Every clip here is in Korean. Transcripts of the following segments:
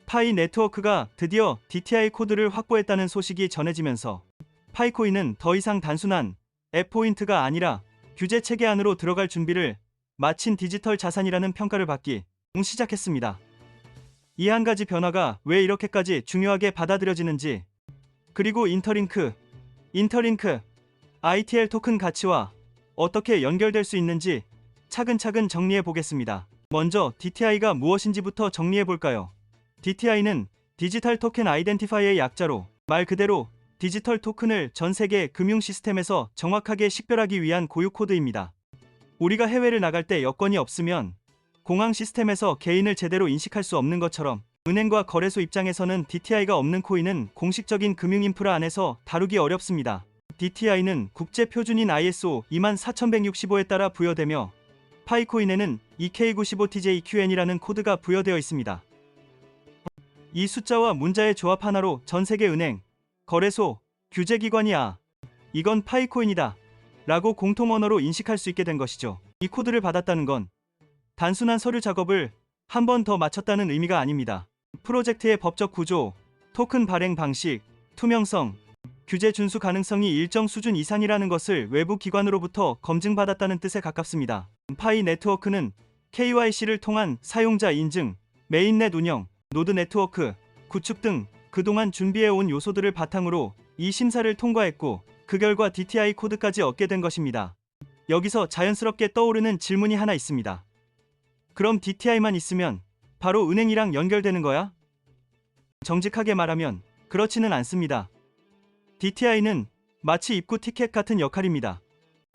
파이 네트워크가 드디어 DTI 코드를 확보했다는 소식이 전해지면서 파이코인은 더 이상 단순한 앱 포인트가 아니라 규제 체계 안으로 들어갈 준비를 마친 디지털 자산이라는 평가를 받기 시작했습니다. 이 한 가지 변화가 왜 이렇게까지 중요하게 받아들여지는지, 그리고 인터링크 ITL 토큰 가치와 어떻게 연결될 수 있는지 차근차근 정리해 보겠습니다. 먼저 DTI가 무엇인지부터 정리해 볼까요? DTI는 디지털 토큰 아이덴티파이의 약자로 말 그대로 디지털 토큰을 전 세계 금융 시스템에서 정확하게 식별하기 위한 고유 코드입니다. 우리가 해외를 나갈 때 여권이 없으면 공항 시스템에서 개인을 제대로 인식할 수 없는 것처럼, 은행과 거래소 입장에서는 DTI가 없는 코인은 공식적인 금융 인프라 안에서 다루기 어렵습니다. DTI는 국제 표준인 ISO 24165에 따라 부여되며 파이코인에는 EK95TJQN이라는 코드가 부여되어 있습니다. 이 숫자와 문자의 조합 하나로 전 세계 은행, 거래소, 규제기관이 이건 파이코인이다 라고 공통 언어로 인식할 수 있게 된 것이죠. 이 코드를 받았다는 건 단순한 서류 작업을 한 번 더 마쳤다는 의미가 아닙니다. 프로젝트의 법적 구조, 토큰 발행 방식, 투명성, 규제 준수 가능성이 일정 수준 이상이라는 것을 외부 기관으로부터 검증받았다는 뜻에 가깝습니다. 파이 네트워크는 KYC를 통한 사용자 인증, 메인넷 운영, 노드 네트워크, 구축 등 그동안 준비해온 요소들을 바탕으로 이 심사를 통과했고, 그 결과 DTI 코드까지 얻게 된 것입니다. 여기서 자연스럽게 떠오르는 질문이 하나 있습니다. 그럼 DTI만 있으면 바로 은행이랑 연결되는 거야? 정직하게 말하면 그렇지는 않습니다. DTI는 마치 입구 티켓 같은 역할입니다.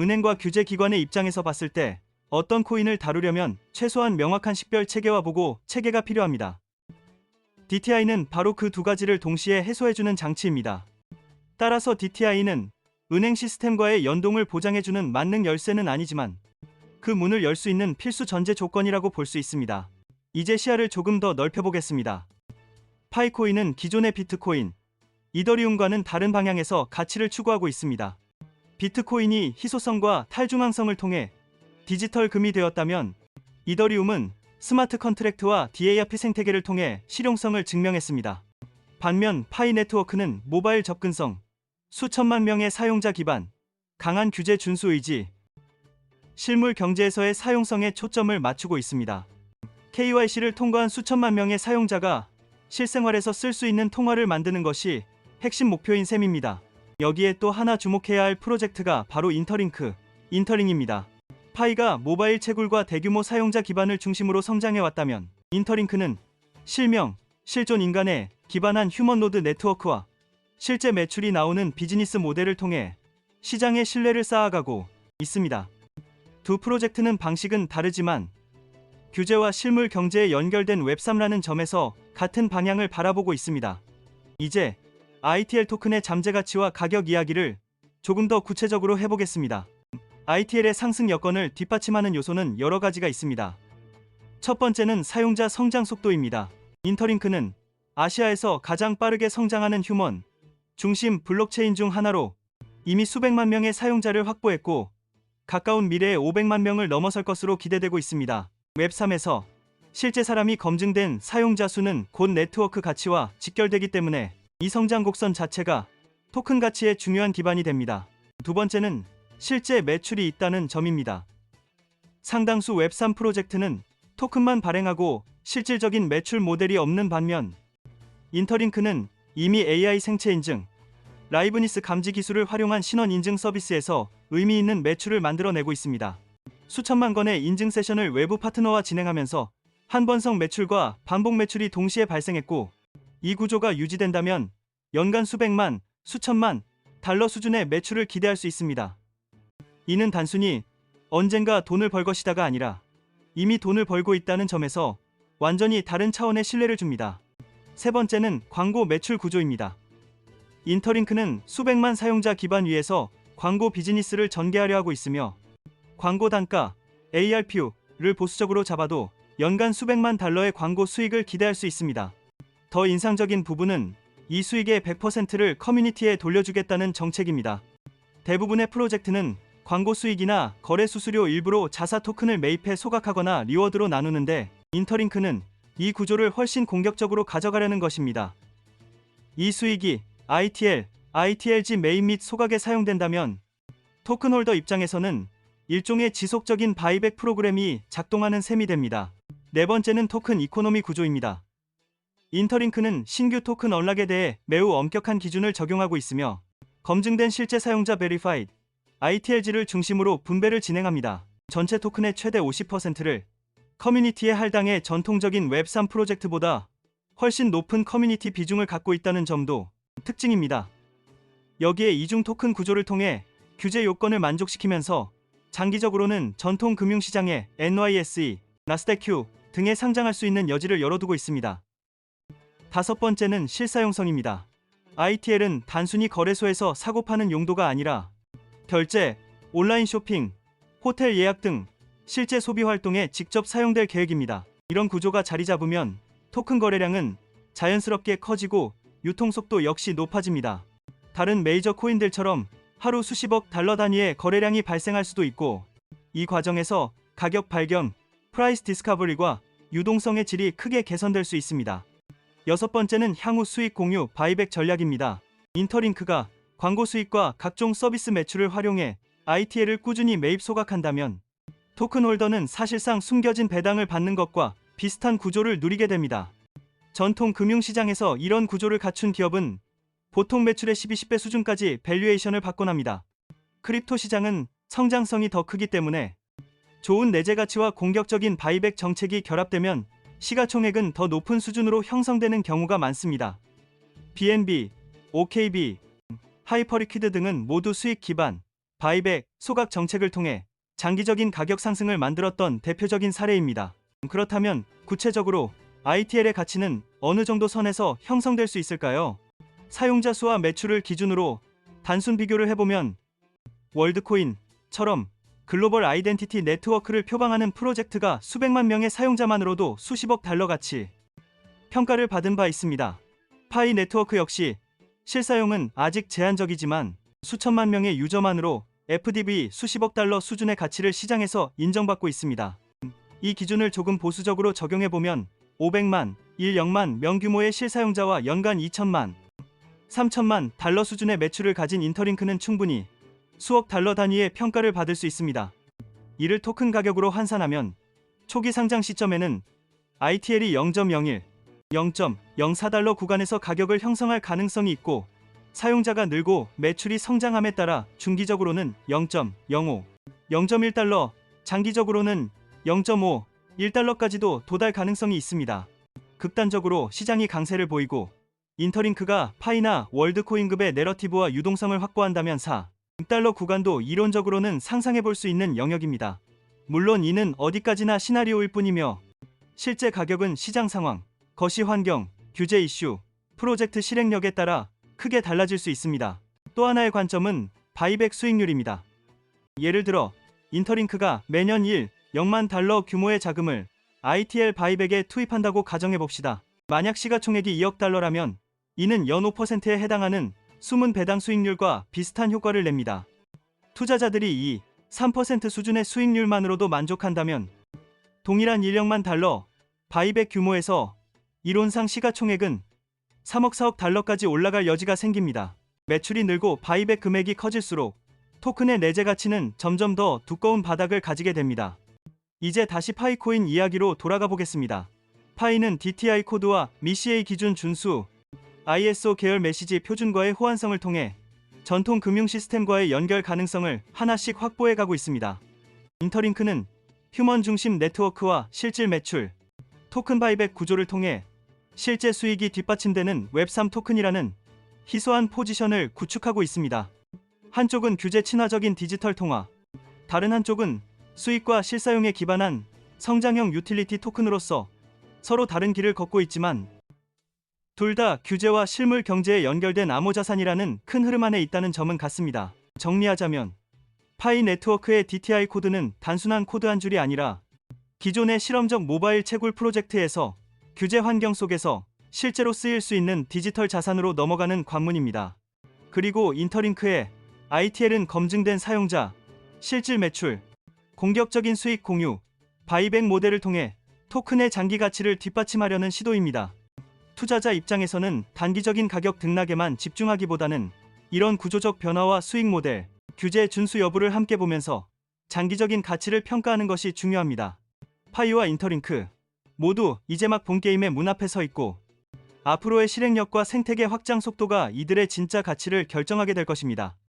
은행과 규제기관의 입장에서 봤을 때 어떤 코인을 다루려면 최소한 명확한 식별 체계와 보고 체계가 필요합니다. DTI는 바로 그 두 가지를 동시에 해소해주는 장치입니다. 따라서 DTI는 은행 시스템과의 연동을 보장해주는 만능 열쇠는 아니지만 그 문을 열 수 있는 필수 전제 조건이라고 볼 수 있습니다. 이제 시야를 조금 더 넓혀보겠습니다. 파이코인은 기존의 비트코인, 이더리움과는 다른 방향에서 가치를 추구하고 있습니다. 비트코인이 희소성과 탈중앙성을 통해 디지털 금이 되었다면, 이더리움은 스마트 컨트랙트와 DARP 생태계를 통해 실용성을 증명했습니다. 반면 파이 네트워크는 모바일 접근성, 수천만 명의 사용자 기반, 강한 규제 준수 의지, 실물 경제에서의 사용성에 초점을 맞추고 있습니다. KYC를 통과한 수천만 명의 사용자가 실생활에서 쓸 수 있는 통화를 만드는 것이 핵심 목표인 셈입니다. 여기에 또 하나 주목해야 할 프로젝트가 바로 인터링입니다. 파이가 모바일 채굴과 대규모 사용자 기반을 중심으로 성장해왔다면, 인터링크는 실존 인간에 기반한 휴먼 노드 네트워크와 실제 매출이 나오는 비즈니스 모델을 통해 시장의 신뢰를 쌓아가고 있습니다. 두 프로젝트는 방식은 다르지만 규제와 실물 경제에 연결된 웹3라는 점에서 같은 방향을 바라보고 있습니다. 이제 ITL 토큰의 잠재 가치와 가격 이야기를 조금 더 구체적으로 해보겠습니다. ITL의 상승 여건을 뒷받침하는 요소는 여러 가지가 있습니다. 첫 번째는 사용자 성장 속도입니다. 인터링크는 아시아에서 가장 빠르게 성장하는 휴먼 중심 블록체인 중 하나로 이미 수백만 명의 사용자를 확보했고, 가까운 미래에 500만 명을 넘어설 것으로 기대되고 있습니다. 웹3에서 실제 사람이 검증된 사용자 수는 곧 네트워크 가치와 직결되기 때문에 이 성장 곡선 자체가 토큰 가치의 중요한 기반이 됩니다. 두 번째는 실제 매출이 있다는 점입니다. 상당수 웹3 프로젝트는 토큰만 발행하고 실질적인 매출 모델이 없는 반면, 인터링크는 이미 AI 생체 인증, 라이브니스 감지 기술을 활용한 신원 인증 서비스에서 의미 있는 매출을 만들어내고 있습니다. 수천만 건의 인증 세션을 외부 파트너와 진행하면서 한 번성 매출과 반복 매출이 동시에 발생했고, 이 구조가 유지된다면 연간 수백만, 수천만 달러 수준의 매출을 기대할 수 있습니다. 이는 단순히 언젠가 돈을 벌 것이다가 아니라 이미 돈을 벌고 있다는 점에서 완전히 다른 차원의 신뢰를 줍니다. 세 번째는 광고 매출 구조입니다. 인터링크는 수백만 사용자 기반 위에서 광고 비즈니스를 전개하려 하고 있으며, 광고 단가 ARPU를 보수적으로 잡아도 연간 수백만 달러의 광고 수익을 기대할 수 있습니다. 더 인상적인 부분은 이 수익의 100%를 커뮤니티에 돌려주겠다는 정책입니다. 대부분의 프로젝트는 광고 수익이나 거래 수수료 일부로 자사 토큰을 매입해 소각하거나 리워드로 나누는데, 인터링크는 이 구조를 훨씬 공격적으로 가져가려는 것입니다. 이 수익이 ITL, ITLG 메인 및 소각에 사용된다면 토큰 홀더 입장에서는 일종의 지속적인 바이백 프로그램이 작동하는 셈이 됩니다. 네 번째는 토큰 이코노미 구조입니다. 인터링크는 신규 토큰 언락에 대해 매우 엄격한 기준을 적용하고 있으며 검증된 실제 사용자 베리파이드 ITLG를 중심으로 분배를 진행합니다. 전체 토큰의 최대 50%를 커뮤니티에 할당해 전통적인 웹3 프로젝트보다 훨씬 높은 커뮤니티 비중을 갖고 있다는 점도 특징입니다. 여기에 이중 토큰 구조를 통해 규제 요건을 만족시키면서 장기적으로는 전통 금융시장의 NYSE, 나스닥Q 등에 상장할 수 있는 여지를 열어두고 있습니다. 다섯 번째는 실사용성입니다. ITL은 단순히 거래소에서 사고 파는 용도가 아니라 결제, 온라인 쇼핑, 호텔 예약 등 실제 소비 활동에 직접 사용될 계획입니다. 이런 구조가 자리 잡으면 토큰 거래량은 자연스럽게 커지고 유통 속도 역시 높아집니다. 다른 메이저 코인들처럼 하루 수십억 달러 단위의 거래량이 발생할 수도 있고 이 과정에서 가격 발견, 프라이스 디스커버리과 유동성의 질이 크게 개선될 수 있습니다. 여섯 번째는 향후 수익 공유 바이백 전략입니다. 인터링크가 광고 수익과 각종 서비스 매출을 활용해 ITL을 꾸준히 매입 소각한다면 토큰 홀더는 사실상 숨겨진 배당을 받는 것과 비슷한 구조를 누리게 됩니다. 전통 금융시장에서 이런 구조를 갖춘 기업은 보통 매출의 12, 10배 수준까지 밸류에이션을 받곤 합니다. 크립토 시장은 성장성이 더 크기 때문에 좋은 내재 가치와 공격적인 바이백 정책이 결합되면 시가총액은 더 높은 수준으로 형성되는 경우가 많습니다. BNB, OKB, 하이퍼리퀴드 등은 모두 수익 기반 바이백, 소각 정책을 통해 장기적인 가격 상승을 만들었던 대표적인 사례입니다. 그렇다면 구체적으로 ITL의 가치는 어느 정도 선에서 형성될 수 있을까요? 사용자 수와 매출을 기준으로 단순 비교를 해보면 월드코인처럼 글로벌 아이덴티티 네트워크를 표방하는 프로젝트가 수백만 명의 사용자만으로도 수십억 달러 가치 평가를 받은 바 있습니다. 파이 네트워크 역시 실사용은 아직 제한적이지만 수천만 명의 유저만으로 FDV 수십억 달러 수준의 가치를 시장에서 인정받고 있습니다. 이 기준을 조금 보수적으로 적용해보면 500만, 1,000만 명 규모의 실사용자와 연간 2천만, 3천만 달러 수준의 매출을 가진 인터링크는 충분히 수억 달러 단위의 평가를 받을 수 있습니다. 이를 토큰 가격으로 환산하면 초기 상장 시점에는 ITL이 0.01, 0.04달러 구간에서 가격을 형성할 가능성이 있고 사용자가 늘고 매출이 성장함에 따라 중기적으로는 0.05, 0.1달러, 장기적으로는 0.5, 1달러까지도 도달 가능성이 있습니다. 극단적으로 시장이 강세를 보이고 인터링크가 파이나 월드코인급의 내러티브와 유동성을 확보한다면 6달러 구간도 이론적으로는 상상해 볼 수 있는 영역입니다. 물론 이는 어디까지나 시나리오일 뿐이며 실제 가격은 시장 상황, 거시 환경, 규제 이슈, 프로젝트 실행력에 따라 크게 달라질 수 있습니다. 또 하나의 관점은 바이백 수익률입니다. 예를 들어 인터링크가 매년 0만 달러 규모의 자금을 ITL 바이백에 투입한다고 가정해 봅시다. 만약 시가총액이 2억 달러라면 이는 연 5%에 해당하는 숨은 배당 수익률과 비슷한 효과를 냅니다. 투자자들이 3% 수준의 수익률만으로도 만족한다면 동일한 1억만 달러 바이백 규모에서 이론상 시가총액은 3억 4억 달러까지 올라갈 여지가 생깁니다. 매출이 늘고 바이백 금액이 커질수록 토큰의 내재 가치는 점점 더 두꺼운 바닥을 가지게 됩니다. 이제 다시 파이코인 이야기로 돌아가 보겠습니다. 파이는 DTI 코드와 MiCA 기준 준수, ISO 계열 메시지 표준과의 호환성을 통해 전통 금융 시스템과의 연결 가능성을 하나씩 확보해 가고 있습니다. 인터링크는 휴먼 중심 네트워크와 실질 매출, 토큰 바이백 구조를 통해 실제 수익이 뒷받침되는 웹3 토큰이라는 희소한 포지션을 구축하고 있습니다. 한쪽은 규제 친화적인 디지털 통화, 다른 한쪽은 수익과 실사용에 기반한 성장형 유틸리티 토큰으로서 서로 다른 길을 걷고 있지만 둘 다 규제와 실물 경제에 연결된 암호자산이라는 큰 흐름 안에 있다는 점은 같습니다. 정리하자면 파이 네트워크의 DTI 코드는 단순한 코드 한 줄이 아니라 기존의 실험적 모바일 채굴 프로젝트에서 규제 환경 속에서 실제로 쓰일 수 있는 디지털 자산으로 넘어가는 관문입니다. 그리고 인터링크의 ITL은 검증된 사용자, 실질 매출, 공격적인 수익 공유, 바이백 모델을 통해 토큰의 장기 가치를 뒷받침하려는 시도입니다. 투자자 입장에서는 단기적인 가격 등락에만 집중하기보다는 이런 구조적 변화와 수익 모델, 규제 준수 여부를 함께 보면서 장기적인 가치를 평가하는 것이 중요합니다. 파이와 인터링크 모두 이제 막 본 게임의 문 앞에 서 있고 앞으로의 실행력과 생태계 확장 속도가 이들의 진짜 가치를 결정하게 될 것입니다.